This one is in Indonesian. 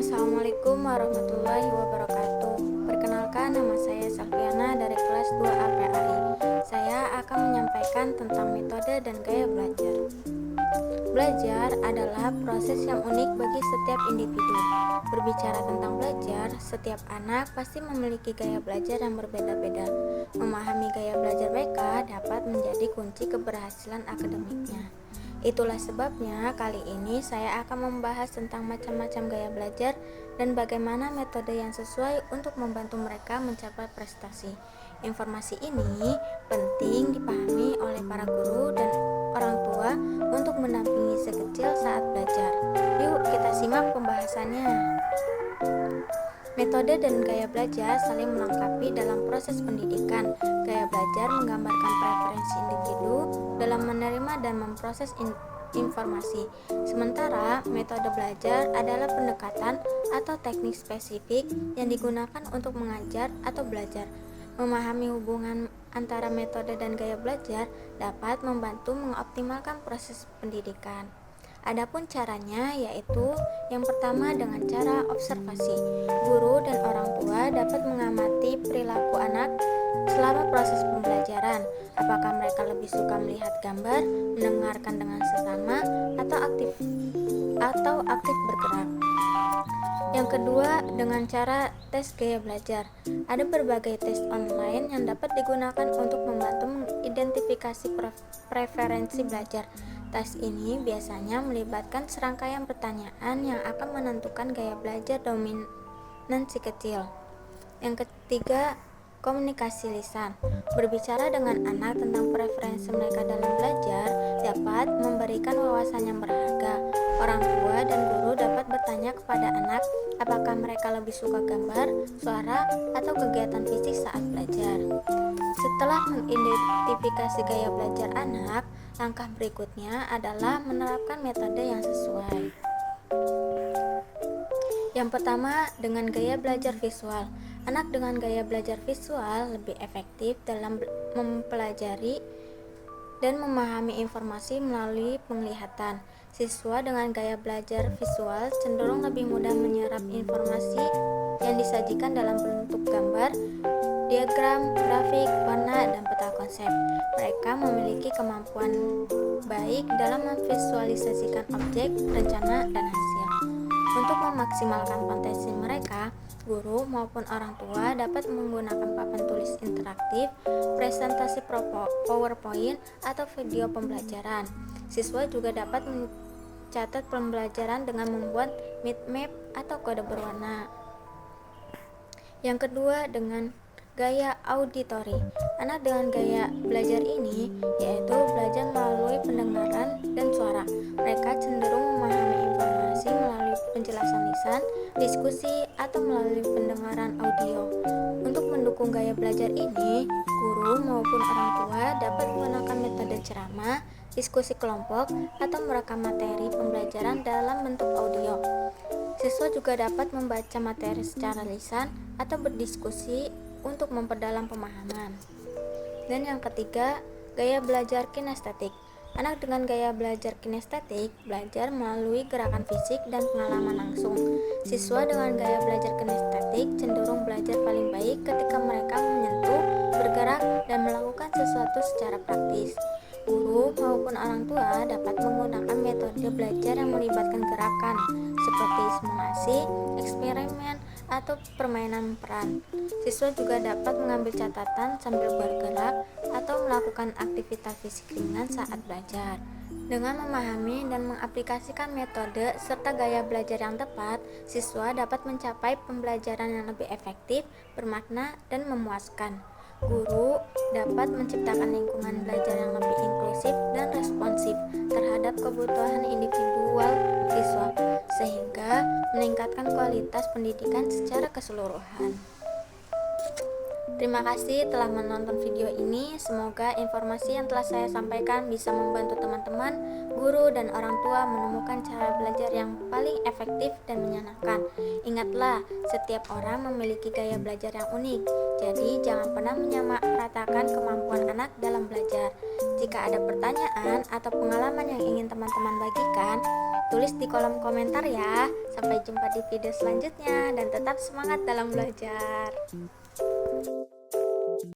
Assalamualaikum warahmatullahi wabarakatuh. Perkenalkan, nama saya Salviana dari kelas 2A PAI. Saya akan menyampaikan tentang metode dan gaya belajar. Belajar adalah proses yang unik bagi setiap individu. Berbicara tentang belajar, setiap anak pasti memiliki gaya belajar yang berbeda-beda. Memahami gaya belajar mereka dapat menjadi kunci keberhasilan akademiknya. Itulah sebabnya kali ini saya akan membahas tentang macam-macam gaya belajar dan bagaimana metode yang sesuai untuk membantu mereka mencapai prestasi. Informasi ini penting dipahami oleh para guru dan orang tua untuk mendampingi si kecil saat belajar. Yuk kita simak pembahasannya. Metode dan gaya belajar saling melengkapi dalam proses pendidikan. Gaya belajar menggambarkan preferensi individu dalam menerima dan memproses informasi. Sementara metode belajar adalah pendekatan atau teknik spesifik yang digunakan untuk mengajar atau belajar. Memahami hubungan antara metode dan gaya belajar dapat membantu mengoptimalkan proses pendidikan. Adapun caranya yaitu yang pertama dengan cara observasi. Guru dan orang tua dapat mengamati perilaku anak selama proses pembelajaran. Apakah mereka lebih suka melihat gambar, mendengarkan dengan sesama, atau aktif bergerak. Yang kedua, dengan cara tes gaya belajar. Ada berbagai tes online yang dapat digunakan untuk membantu mengidentifikasi preferensi belajar. Tes ini biasanya melibatkan serangkaian pertanyaan yang akan menentukan gaya belajar dominan si kecil. Yang ketiga, komunikasi lisan. Berbicara dengan anak tentang preferensi mereka dalam belajar dapat memberikan wawasan yang berharga. Orang tua dan guru dapat bertanya kepada anak apakah mereka lebih suka gambar, suara, atau kegiatan fisik saat belajar. Setelah mengidentifikasi gaya belajar anak, langkah berikutnya adalah menerapkan metode yang sesuai. Yang pertama, dengan gaya belajar visual. Anak dengan gaya belajar visual lebih efektif dalam mempelajari dan memahami informasi melalui penglihatan. Siswa dengan gaya belajar visual cenderung lebih mudah menyerap informasi yang disajikan dalam bentuk gambar, diagram, grafik, warna, dan peta konsep. Mereka memiliki kemampuan baik dalam memvisualisasikan objek, rencana, dan hasil. Untuk memaksimalkan potensi mereka, guru maupun orang tua dapat menggunakan papan tulis interaktif, presentasi PowerPoint, atau video pembelajaran. Siswa juga dapat mencatat pembelajaran dengan membuat mind map atau kode berwarna. Yang kedua, dengan gaya auditori. Anak dengan gaya belajar ini yaitu belajar melalui pendengaran dan suara. Mereka cenderung memahami informasi melalui penjelasan lisan, diskusi, atau melalui pendengaran audio. Untuk mendukung gaya belajar ini, guru maupun orang tua dapat menggunakan metode ceramah, diskusi kelompok, atau merekam materi pembelajaran dalam bentuk audio. Siswa juga dapat membaca materi secara lisan atau berdiskusi untuk memperdalam pemahaman. Dan yang ketiga, gaya belajar kinestetik. Anak dengan gaya belajar kinestetik belajar melalui gerakan fisik dan pengalaman langsung. Siswa dengan gaya belajar kinestetik cenderung belajar paling baik ketika mereka menyentuh, bergerak, dan melakukan sesuatu secara praktis. Guru maupun orang tua dapat menggunakan metode belajar yang melibatkan gerakan seperti simulasi, eksperimen, atau permainan peran. Siswa juga dapat mengambil catatan sambil bergerak atau melakukan aktivitas fisik ringan saat belajar. Dengan memahami dan mengaplikasikan metode serta gaya belajar yang tepat, siswa dapat mencapai pembelajaran yang lebih efektif, bermakna, dan memuaskan. Guru dapat menciptakan lingkungan belajar yang lebih inklusif dan responsif terhadap kebutuhan individual siswa, sehingga meningkatkan kualitas pendidikan secara keseluruhan. Terima kasih telah menonton video ini. Semoga informasi yang telah saya sampaikan bisa membantu teman-teman, guru, dan orang tua menemukan cara belajar yang paling efektif dan menyenangkan. Ingatlah, setiap orang memiliki gaya belajar yang unik. Jadi, jangan pernah menyamaratakan kemampuan anak dalam belajar. Jika ada pertanyaan atau pengalaman yang ingin teman-teman bagikan, tulis di kolom komentar ya. Sampai jumpa di video selanjutnya dan tetap semangat dalam belajar.